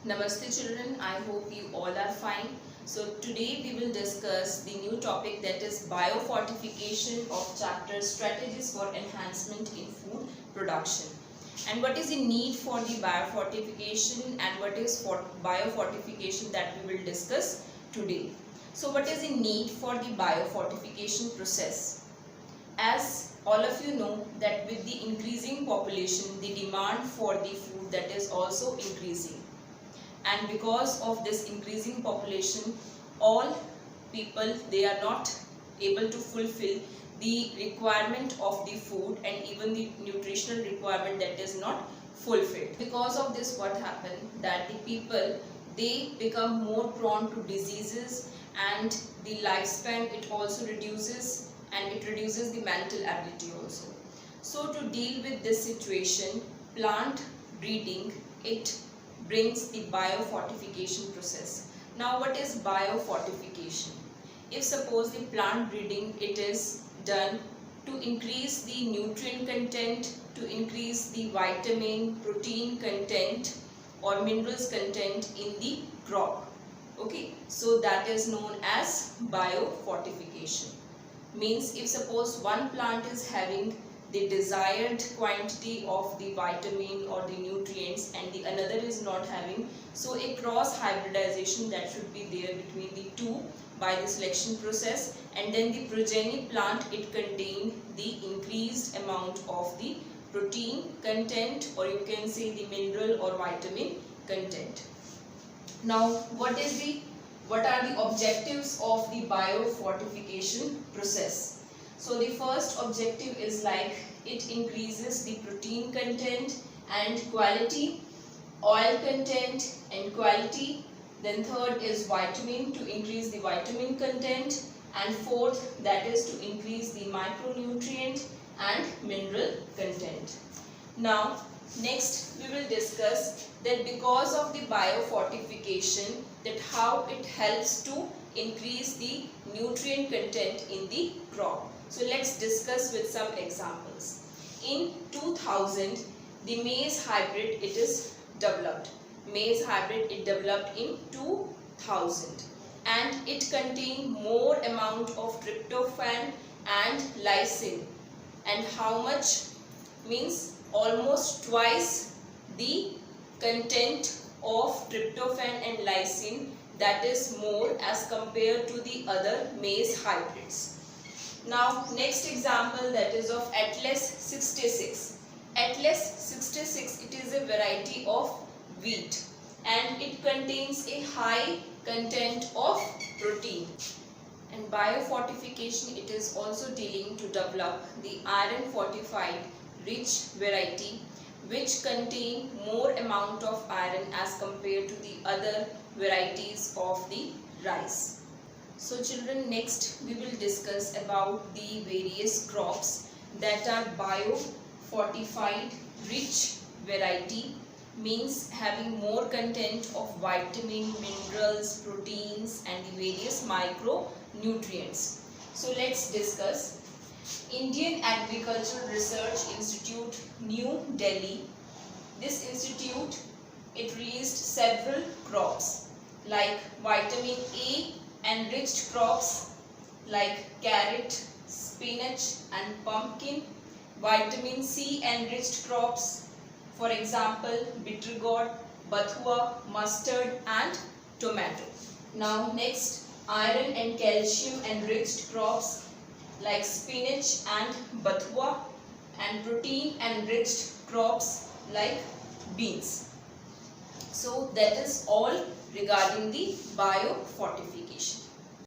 Namaste children, I hope you all are fine. So today we will discuss the new topic, that is biofortification of chapter strategies for enhancement in food production. And what is the need for the biofortification and what is for biofortification, that we will discuss today. So what is the need for the biofortification process? As all of you know that with the increasing population, the demand for the food that is also increasing. And because of this increasing population, all people, they are not able to fulfill the requirement of the food and even the nutritional requirement that is not fulfilled. Because of this, what happened, that the people, they become more prone to diseases, and the lifespan, it also reduces, and it reduces the mental ability also. So to deal with this situation, plant breeding, it brings the biofortification process. Now what is biofortification? If suppose the plant breeding, it is done to increase the nutrient content, to increase the vitamin, protein content or minerals content in the crop. Okay, so that is known as biofortification. Means if suppose one plant is having the desired quantity of the vitamin or the nutrients and the another is not having, so a cross hybridization that should be there between the two by the selection process, and then the progeny plant, it contain the increased amount of the protein content, or you can say the mineral or vitamin content. Now what are the objectives of the biofortification process? So the first objective is like it increases the protein content and quality, oil content and quality. Then third is vitamin, to increase the vitamin content, and fourth, that is to increase the micronutrient and mineral content. Now next we will discuss that because of the biofortification, that how it helps to increase the nutrient content in the crop. So let's discuss with some examples. In 2000, the maize hybrid, it is developed. Maize hybrid, it developed in 2000, and it contained more amount of tryptophan and lysine. And how much? Means almost twice the content of tryptophan and lysine, that is more as compared to the other maize hybrids. Now next example, that is of Atlas 66. Atlas 66, it is a variety of wheat and it contains a high content of protein. And biofortification, it is also dealing to develop the iron fortified rich variety which contain more amount of iron as compared to the other varieties of the rice. So children, next we will discuss about the various crops that are biofortified rich variety, means having more content of vitamin, minerals, proteins and the various micronutrients. So let's discuss. Indian Agricultural Research Institute, New Delhi. This institute, it released several crops like vitamin A enriched crops like carrot, spinach and pumpkin. Vitamin C enriched crops, for example bitter gourd, bathua, mustard and tomato. Now next, iron and calcium enriched crops like spinach and bathua, and protein enriched crops like beans. So that is all regarding the biofortification.